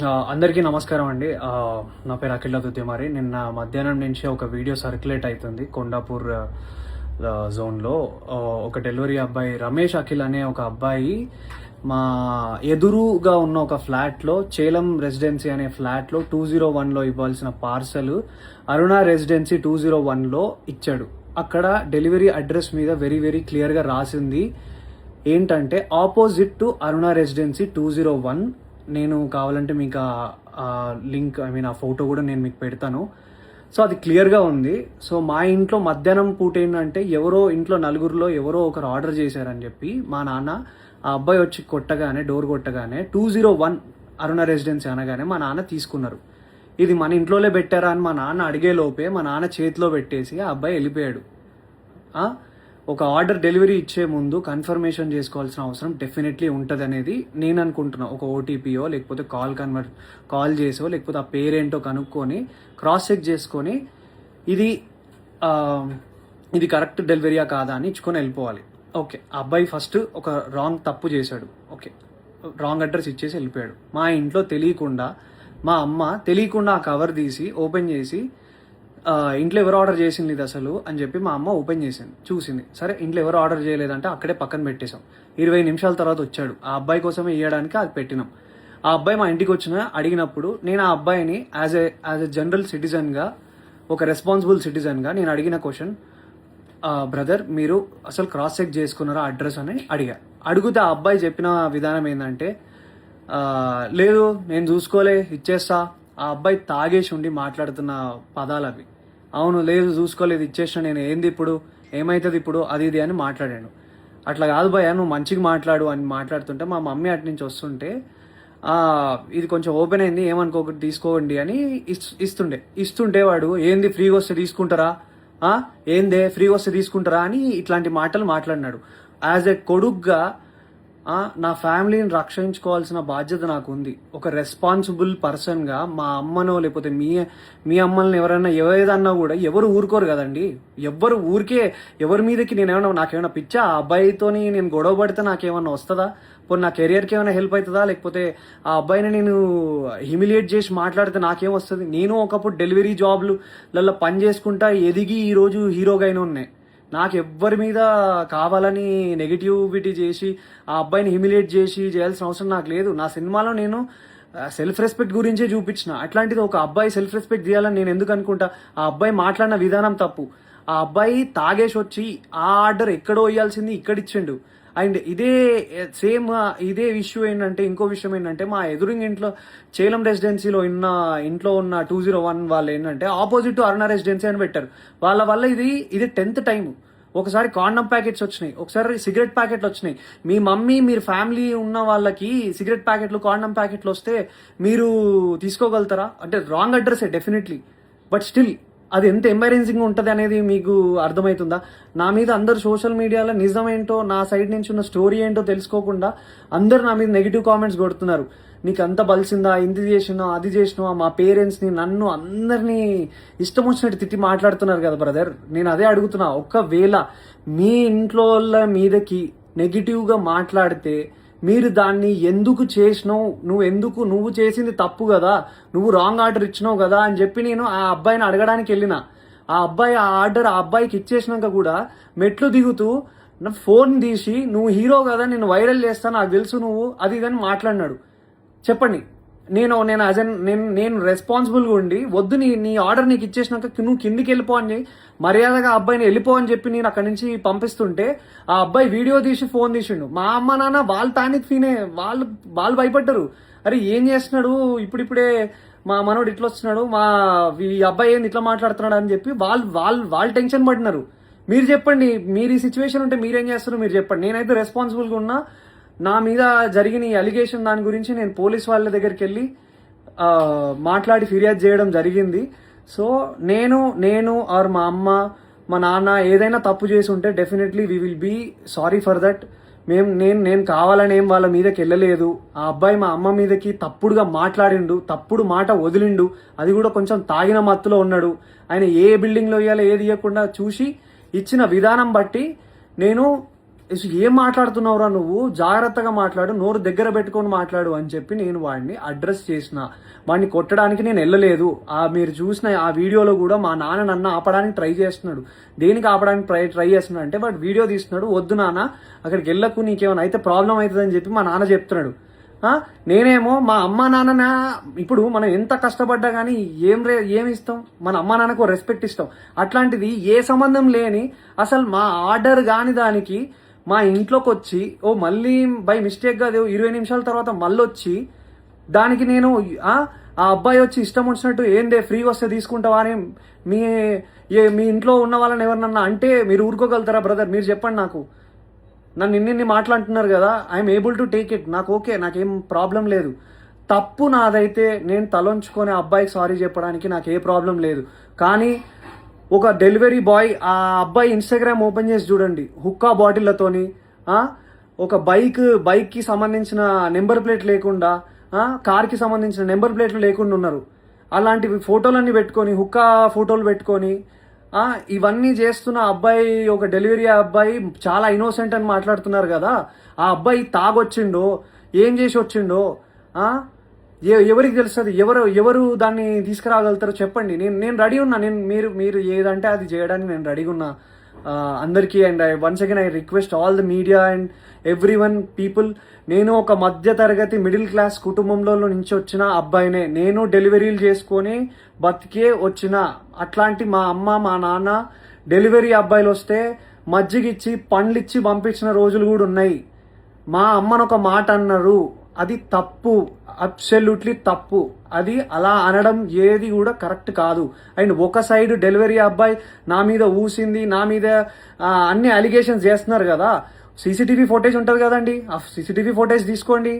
అందరికీ నమస్కారం అండి. నా పేరు అఖిల్ దుద్దిమారి. నిన్న మధ్యాహ్నం నుంచి ఒక వీడియో సర్క్యులేట్ అవుతుంది కొండాపూర్ జోన్లో. ఒక డెలివరీ అబ్బాయి రమేష్ అఖిల్ అనే ఒక అబ్బాయి మా ఎదురుగా ఉన్న ఒక ఫ్లాట్లో, చేలం రెసిడెన్సీ అనే ఫ్లాట్లో 201లో ఇవ్వాల్సిన పార్సల్ అరుణ రెసిడెన్సీ 201లో ఇచ్చాడు. అక్కడ డెలివరీ అడ్రస్ మీద వెరీ వెరీ క్లియర్గా రాసింది ఏంటంటే ఆపోజిట్ టు అరుణ రెసిడెన్సీ 201. నేను కావాలంటే మీకు లింక్ ఆ ఫోటో కూడా నేను మీకు పెడతాను. సో అది క్లియర్గా ఉంది. సో మా ఇంట్లో మధ్యాహ్నం పూట ఏంటంటే ఎవరో ఇంట్లో నలుగురిలో ఎవరో ఒకరు ఆర్డర్ చేశారని చెప్పి మా నాన్న ఆ అబ్బాయి వచ్చి డోర్ కొట్టగానే 201 అరుణ రెసిడెన్సీ అనగానే మా నాన్న తీసుకున్నారు. ఇది మన ఇంట్లోనే పెట్టారా అని మా నాన్న అడిగే లోపే మా నాన్న చేతిలో పెట్టేసి ఆ అబ్బాయి వెళ్ళిపోయాడు. ఒక ఆర్డర్ డెలివరీ ఇచ్చే ముందు కన్ఫర్మేషన్ చేసుకోవాల్సిన అవసరం డెఫినెట్లీ ఉంటుంది అనేది నేను అనుకుంటున్నా. ఒక ఓటీపీయో లేకపోతే కాల్ చేసో లేకపోతే ఆ పేరేంటో కనుక్కొని క్రాస్ చెక్ చేసుకొని ఇది కరెక్ట్ డెలివరీయా కాదా అని ఇచ్చుకొని వెళ్ళిపోవాలి. ఓకే, ఆ అబ్బాయి ఫస్ట్ ఒక తప్పు చేశాడు. ఓకే, రాంగ్ అడ్రస్ ఇచ్చేసి వెళ్ళిపోయాడు. మా ఇంట్లో తెలియకుండా మా అమ్మ తెలియకుండా ఆ కవర్ తీసి ఓపెన్ చేసి ఇంట్లో ఎవరు ఆర్డర్ చేసింది ఇది అసలు అని చెప్పి మా అమ్మ ఓపెన్ చేసింది, చూసింది. సరే ఇంట్లో ఎవరు ఆర్డర్ చేయలేదంటే అక్కడే పక్కన పెట్టేశాం. 20 నిమిషాల తర్వాత వచ్చాడు. ఆ అబ్బాయి కోసమే ఇవ్వడానికి అది పెట్టినాం. ఆ అబ్బాయి మా ఇంటికి అడిగినప్పుడు నేను ఆ అబ్బాయిని యాజ్ ఎ జనరల్ సిటిజన్గా, ఒక రెస్పాన్సిబుల్ సిటిజన్గా నేను అడిగిన క్వశ్చన్, బ్రదర్ మీరు అసలు క్రాస్ చెక్ చేసుకున్నారా అడ్రస్ అని అడిగితే ఆ అబ్బాయి చెప్పిన విధానం ఏంటంటే, లేదు నేను చూసుకోలే ఇచ్చేస్తా. ఆ అబ్బాయి తాగేసి ఉండి మాట్లాడుతున్న పదాలు అవి. అవును, లేదు చూసుకోలేదు ఇచ్చేసిన, నేను ఏంది ఇప్పుడు, ఏమవుతుంది ఇప్పుడు, అది ఇది అని మాట్లాడాను. అట్లా కాదు భయ్యా, నువ్వు మంచిగా మాట్లాడు అని మాట్లాడుతుంటే మా మమ్మీ అటు నుంచి వస్తుంటే ఇది కొంచెం ఓపెన్ అయింది ఏమనుకోకటి తీసుకోండి అని ఇస్తుంటే వాడు ఏంది ఫ్రీగా వస్తే తీసుకుంటారా, ఏందే ఫ్రీగా వస్తే తీసుకుంటారా అని ఇట్లాంటి మాటలు మాట్లాడినాడు. యాజ్ ఎ కొడుగ్గా నా ఫ్యామిలీని రక్షించుకోవాల్సిన బాధ్యత నాకు ఉంది. ఒక రెస్పాన్సిబుల్ పర్సన్గా మా అమ్మనో లేకపోతే మీ అమ్మల్ని ఎవరైనా ఏదన్నా కూడా ఎవరు ఊరుకోరు కదండి. ఎవరి మీదకి నాకేమైనా పిచ్చా, ఆ అబ్బాయితోని నేను గొడవ పడితే నాకేమన్నా వస్తుందా, పోనీ నా కెరియర్కి ఏమైనా హెల్ప్ అవుతుందా, లేకపోతే ఆ అబ్బాయిని నేను హ్యూమిలియేట్ చేసి మాట్లాడితే నాకేం వస్తుంది. నేను ఒకప్పుడు డెలివరీ జాబ్లలో పని చేసుకుంటా ఎదిగి ఈరోజు హీరోగా అయినా ఉన్నాయి. నాకు ఎవ్వరి మీద కావాలని నెగిటివిటీ చేసి ఆ అబ్బాయిని హ్యూమిలియేట్ చేయాల్సిన అవసరం నాకు లేదు. నా సినిమాలో నేను సెల్ఫ్ రెస్పెక్ట్ గురించే చూపించిన. అట్లాంటిది ఒక అబ్బాయి సెల్ఫ్ రెస్పెక్ట్ తీయాలని నేను ఎందుకు అనుకుంటా? ఆ అబ్బాయి మాట్లాడిన విధానం తప్పు. ఆ అబ్బాయి తాగేసి వచ్చి ఆ ఆర్డర్ ఎక్కడో ఇవ్వాల్సింది ఇక్కడిచ్చిండు. అండ్ ఇదే ఇష్యూ ఏంటంటే, ఇంకో విషయం ఏంటంటే, మా ఎదురింగ్ ఇంట్లో చేలం రెసిడెన్సీలో ఇంట్లో ఉన్న 201 వాళ్ళు ఏంటంటే ఆపోజిట్ అరుణ రెసిడెన్సీ అని పెట్టారు. వాళ్ళ వల్ల ఇది 10th టైం. ఒకసారి కాండమ్ ప్యాకెట్స్ వచ్చినాయి, ఒకసారి సిగరెట్ ప్యాకెట్లు వచ్చినాయి. మీరు ఫ్యామిలీ ఉన్న వాళ్ళకి సిగరెట్ ప్యాకెట్లు, కాండమ్ ప్యాకెట్లు వస్తే మీరు తీసుకోగలుగుతారా? అంటే రాంగ్ అడ్రస్సే డెఫినెట్లీ, బట్ స్టిల్ అది ఎంత ఎంబారెన్సింగ్ ఉంటుంది అనేది మీకు అర్థమవుతుందా? నా మీద అందరు సోషల్ మీడియాలో నిజమేంటో, నా సైడ్ నుంచి ఉన్న స్టోరీ ఏంటో తెలుసుకోకుండా అందరు నా మీద నెగిటివ్ కామెంట్స్ కొడుతున్నారు. నీకు అంత బలిసిందా, ఇంత చేసినా అది చేసినా, మా పేరెంట్స్ని నన్ను అందరినీ ఇష్టం వచ్చినట్టు తిట్టి మాట్లాడుతున్నారు కదా బ్రదర్. నేను అదే అడుగుతున్నా, ఒకవేళ మీ ఇంట్లో మీదకి నెగిటివ్గా మాట్లాడితే మీరు దాన్ని ఎందుకు చేసినావు, నువ్వు చేసింది తప్పు కదా, నువ్వు రాంగ్ ఆర్డర్ ఇచ్చినావు కదా అని చెప్పి నేను ఆ అబ్బాయిని అడగడానికి వెళ్ళిన. ఆ అబ్బాయి ఆ ఆర్డర్ ఆ అబ్బాయికి ఇచ్చేసినాక కూడా మెట్లు దిగుతూ నా ఫోన్ తీసి నువ్వు హీరో కదా, నేను వైరల్ చేస్తాను, నాకు తెలుసు నువ్వు అది ఇదని మాట్లాడినాడు. చెప్పండి, నేను రెస్పాన్సిబుల్గా ఉండి వద్దు నీ ఆర్డర్ నీకు ఇచ్చేసినాక నువ్వు కిందికి వెళ్ళిపో అని మర్యాదగా ఆ అబ్బాయిని వెళ్ళిపో అని చెప్పి నేను అక్కడి నుంచి పంపిస్తుంటే ఆ అబ్బాయి వీడియో తీసి ఫోన్ తీసిండు. మా అమ్మ నాన్న వాళ్ళు తానికి వాళ్ళు భయపడ్డారు. అరే ఏం చేస్తున్నాడు ఇప్పుడిప్పుడే మా మనోడు ఇట్లా వస్తున్నాడు, ఈ అబ్బాయి ఏంది ఇట్లా మాట్లాడుతున్నాడు అని చెప్పి వాళ్ళు టెన్షన్ పడినారు. మీరు చెప్పండి, మీరు ఈ సిచ్యువేషన్ ఉంటే మీరేం చేస్తారు మీరు చెప్పండి. నేనైతే రెస్పాన్సిబుల్గా ఉన్నా. నా మీద జరిగిన ఈ అలిగేషన్ దాని గురించి నేను పోలీస్ వాళ్ళ దగ్గరికి వెళ్ళి మాట్లాడి ఫిర్యాదు చేయడం జరిగింది. సో నేను ఆర్ మా అమ్మ మా నాన్న ఏదైనా తప్పు చేసి ఉంటే definitely we will be sorry for that. నేను కావాలని ఏం వాళ్ళ మీదకి వెళ్ళలేదు. ఆ అబ్బాయి మా అమ్మ మీదకి తప్పుడుగా మాట్లాడిండు, తప్పుడు మాట వదిలిండు, అది కూడా కొంచెం తాగిన మత్తులో ఉన్నాడు. ఆయన ఏ బిల్డింగ్లో ఇవ్వాలో ఏది ఇవ్వకుండా చూసి ఇచ్చిన విధానం బట్టి నేను ఏం మాట్లాడుతున్నావురా నువ్వు, జాగ్రత్తగా మాట్లాడు, నోరు దగ్గర పెట్టుకొని మాట్లాడు అని చెప్పి నేను వాడిని అడ్రస్ చేసిన. వాడిని కొట్టడానికి నేను వెళ్ళలేదు. మీరు చూసిన ఆ వీడియోలో కూడా మా నాన్న నన్ను ఆపడానికి ట్రై చేస్తున్నాడు. దేనికి ఆపడానికి ట్రై చేస్తున్నాడు అంటే వాడు వీడియో తీస్తున్నాడు, వద్దు నాన్న అక్కడికి వెళ్ళకు, నీకేమైనా అయితే ప్రాబ్లం అవుతుందని చెప్పి మా నాన్న చెప్తున్నాడు. నేనేమో మా అమ్మ నాన్న, ఇప్పుడు మనం ఎంత కష్టపడ్డా కానీ ఏమి ఇస్తాం, మన అమ్మ నాన్నకు రెస్పెక్ట్ ఇస్తాం. అట్లాంటిది ఏ సంబంధం లేని అసలు మా ఆర్డర్ కాని దానికి మా ఇంట్లోకి వచ్చి మళ్ళీ బై మిస్టేక్ గా 20 నిమిషాల తర్వాత మళ్ళీ వచ్చి దానికి నేను ఆ అబ్బాయి వచ్చి ఇష్టం వచ్చినట్టు ఏందే ఫ్రీ వస్తే తీసుకుంటావా అని మీ ఇంట్లో ఉన్న వాళ్ళని ఎవరినన్నా అంటే మీరు ఊరుకోగలుగుతారా బ్రదర్? మీరు చెప్పండి. నాకు నన్ను ఇన్ని మాట్లాడుతున్నారు కదా, I'm able to take it. నాకు ఓకే, నాకేం ప్రాబ్లం లేదు. తప్పు నాదైతే నేను తలొంచుకొని అబ్బాయికి సారీ చెప్పడానికి నాకు ఏ ప్రాబ్లం లేదు. కానీ ఒక డెలివరీ బాయ్ ఆ అబ్బాయి ఇన్స్టాగ్రామ్ ఓపెన్ చేసి చూడండి, హుక్కా బాటిళ్లతోని ఒక బైక్కి సంబంధించిన నెంబర్ ప్లేట్ లేకుండా, కార్కి సంబంధించిన నెంబర్ ప్లేట్లు లేకుండా ఉన్నారు. అలాంటివి ఫోటోలన్నీ పెట్టుకొని, హుక్కా ఫోటోలు పెట్టుకొని ఇవన్నీ చేస్తున్న అబ్బాయి, ఒక డెలివరీ అబ్బాయి చాలా ఇన్నోసెంట్ అని మాట్లాడుతున్నారు కదా. ఆ అబ్బాయి తాగొచ్చిండో ఏం చేసి వచ్చిండో ఎవరికి తెలుస్తుంది? ఎవరు దాన్ని తీసుకురాగలుగుతారో చెప్పండి. నేను రెడీ ఉన్నా. మీరు ఏదంటే అది చేయడానికి నేను రెడీగా ఉన్నా అందరికీ. And once again I request all the media and everyone people, నేను ఒక మధ్య తరగతి మిడిల్ క్లాస్ కుటుంబంలో నుంచి వచ్చిన అబ్బాయినే. నేను డెలివరీలు చేసుకొని బతికే వచ్చిన. అట్లాంటి మా అమ్మ మా నాన్న డెలివరీ అబ్బాయిలు వస్తే మజ్జిగిచ్చి పండ్లిచ్చి పంపించిన రోజులు కూడా ఉన్నాయి. మా అమ్మను ఒక మాట అన్నారు, అది తప్పు, అబ్సల్యూట్లీ తప్పు. అది అలా అనడం ఏది కూడా కరెక్ట్ కాదు. అండ్ ఒక సైడ్ డెలివరీ అబ్బాయి నా మీద ఊసింది, నా మీద అన్ని అలిగేషన్స్ చేస్తున్నారు కదా. సీసీటీవీ ఫుటేజ్ ఉంటుంది కదండి, ఆ సీసీటీవీ ఫుటేజ్ తీసుకోండి.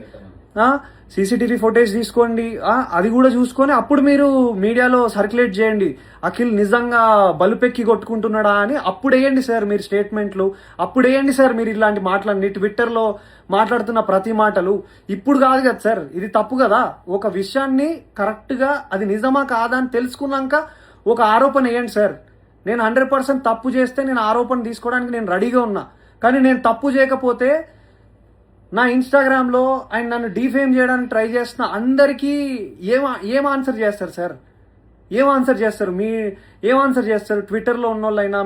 అది కూడా చూసుకొని అప్పుడు మీరు మీడియాలో సర్క్యులేట్ చేయండి. అఖిల్ నిజంగా బలుపెక్కి కొట్టుకుంటున్నాడా అని అప్పుడు వేయండి సార్ మీరు స్టేట్మెంట్లు. అప్పుడు వేయండి సార్ మీరు ఇలాంటి మాటలన్నీ ట్విట్టర్లో మాట్లాడుతున్న ప్రతి మాటలు. ఇప్పుడు కాదు కదా సార్, ఇది తప్పు కదా. ఒక విషయాన్ని కరెక్ట్గా అది నిజమా కాదా అని తెలుసుకున్నాక ఒక ఆరోపణ వేయండి సార్. నేను 100% తప్పు చేస్తే నేను ఆరోపణ తీసుకోవడానికి నేను రెడీగా ఉన్నా. కానీ నేను తప్పు చేయకపోతే నా ఇన్స్టాగ్రామ్లో ఆయన నన్ను డిఫేమ్ చేయడానికి ట్రై చేస్తున్న అందరికీ ఏం ఆన్సర్ చేస్తారు సార్? ఏం ఆన్సర్ చేస్తారు? ట్విట్టర్లో ఉన్న వాళ్ళైనా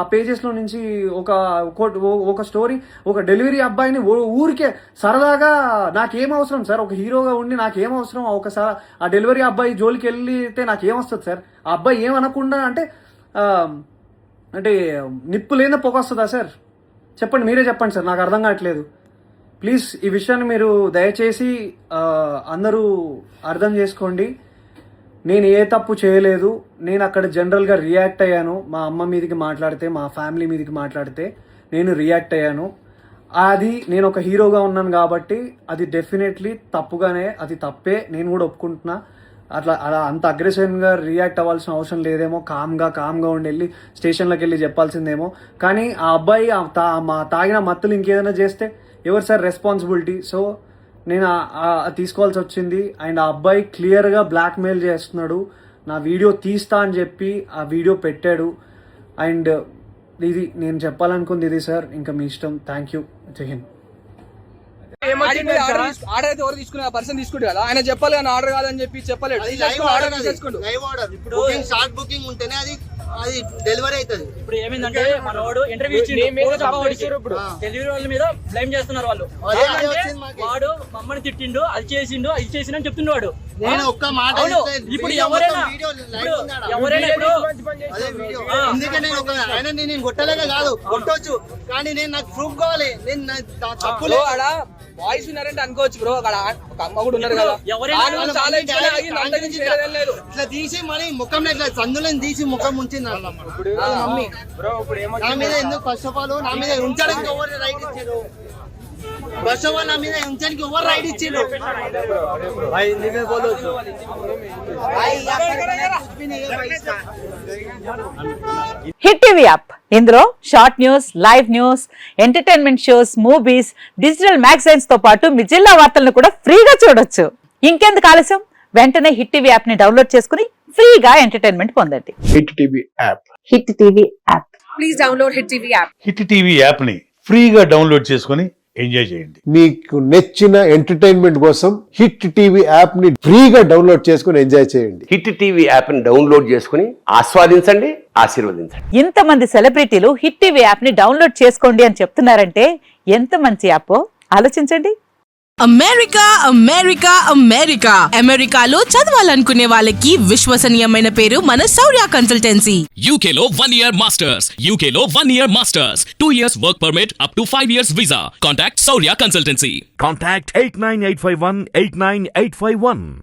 ఆ పేజెస్లో నుంచి ఒక స్టోరీ, ఒక డెలివరీ అబ్బాయిని ఊరికే సరదాగా, నాకేం అవసరం సార్? ఒక హీరోగా ఉండి నాకేం అవసరం? ఒకసారి ఆ డెలివరీ అబ్బాయి జోలికి వెళ్తే నాకేమొస్తుంది సార్? ఆ అబ్బాయి ఏమనకుండా అంటే నిప్పు లేదా పొగ వస్తుందా సార్? చెప్పండి, మీరే చెప్పండి సార్, నాకు అర్థం కావట్లేదు. ప్లీజ్ ఈ విషయాన్ని మీరు దయచేసి అందరూ అర్థం చేసుకోండి. నేను ఏ తప్పు చేయలేదు. నేను అక్కడ జనరల్గా రియాక్ట్ అయ్యాను. మా అమ్మ మీదకి మాట్లాడితే, మా ఫ్యామిలీ మీదకి మాట్లాడితే నేను రియాక్ట్ అయ్యాను. అది నేను ఒక హీరోగా ఉన్నాను కాబట్టి అది డెఫినెట్లీ తప్పుగానే, అది తప్పే, నేను కూడా ఒప్పుకుంటున్నా. అలా అంత అగ్రెసివ్గా రియాక్ట్ అవ్వాల్సిన అవసరం లేదేమో. కామ్గా ఉండి వెళ్ళి స్టేషన్లోకి వెళ్ళి చెప్పాల్సిందేమో. కానీ ఆ అబ్బాయి తాగిన మత్తులు ఇంకేదైనా చేస్తే ఎవరు సార్ రెస్పాన్సిబిలిటీ? సో నేను తీసుకోవాల్సి వచ్చింది. అండ్ ఆ అబ్బాయి క్లియర్గా బ్లాక్మెయిల్ చేస్తున్నాడు. నా వీడియో తీస్తా అని చెప్పి ఆ వీడియో పెట్టాడు. అండ్ ఇది నేను చెప్పాలనుకుంది ఇది సార్. ఇంకా మీ ఇష్టం. Thank you. జై హింద్. ఆర్డర్ అయితే ఎవరు తీసుకునే పర్సన్ తీసుకుంటు కదా, ఆయన చెప్పాలి కానీ ఆర్డర్ కాదని చెప్పి చెప్పలేదు. షార్ట్ బుకింగ్ ఉంటేనే అది డెలివరీ అవుతుంది. ఇప్పుడు ఏమైందంటే మనోడు ఇంటర్వ్యూ ఇప్పుడు డెలివరీ వాళ్ళ మీద బ్లేమ్ చేస్తున్నారు వాళ్ళు. వాడు మమ్మల్ని తిట్టిండు, అది చేసిండు, ఇది చేసిండు అని చెప్తున్నాడు. నేను ఒక్క మాట ఇప్పుడు ఎవరైనా ఎందుకంటే నేను కొట్టలేక కాదు, కొట్టొచ్చు, కానీ నేను నాకు ప్రూఫ్ కావాలి. నేను తప్పులు వాయిస్ విన్నారంటే అనుకోవచ్చు బ్రో. అక్కడ ఒక అమ్మ కూడా ఉన్నారు కదా, ఇట్లా తీసి మరి ముఖంలో ఇట్లా సందులో తీసి ముఖం ఉంచింది నా మీద. ఎందుకు ఫస్ట్ ఆఫ్ ఆల్ నా మీద ఉంచడానికి ఎవరు రైట్ ఇచ్చారు? ఫస్ట్ ఆఫ్ ఆల్ నా మీద ఉంచడానికి ఎవరు రైట్ ఇచ్చారు? హిట్ టీవీ యాప్, ఇందులో short news, live news, entertainment shows, movies, digital magazines తో పాటు మీ జిల్లా వార్తలను కూడా ఫ్రీగా చూడొచ్చు. ఇంకెందుకు ఆలస్యం? వెంటనే హిట్ టీవీ యాప్ ని డౌన్లోడ్ చేసుకుని ఫ్రీగా ఎంటర్టైన్మెంట్ పొందండి. Hit TV app. Hit TV app. Please download Hit TV app. Hit TV app ని ఫ్రీగా డౌన్లోడ్ చేసుకొని ఎంజాయ్ చేయండి. మీకు నచ్చిన ఎంటర్టైన్మెంట్ కోసం హిట్ టీవీ యాప్ ని ఫ్రీగా డౌన్లోడ్ చేసుకుని ఎంజాయ్ చేయండి. హిట్ టీవీ యాప్ ని డౌన్లోడ్ చేసుకుని ఆస్వాదించండి, ఆశీర్వదించండి. ఇంతమంది సెలబ్రిటీలు హిట్ టీవీ యాప్ ని డౌన్లోడ్ చేసుకోండి అని చెప్తున్నారంటే ఎంత మంచి యాప్ ఆలోచించండి. అమెరికా అమెరికా అమెరికా అమెరికాలో చదవాలనుకునే వాళ్ళకి విశ్వసనీయమైన పేరు మన శౌర్య కన్సల్టెన్సీ. UK లో 1 year masters, UK లో 1 year masters, 2 years work permit up to 5 years visa. Contact Saurya Consultancy. Contact 89851 89851.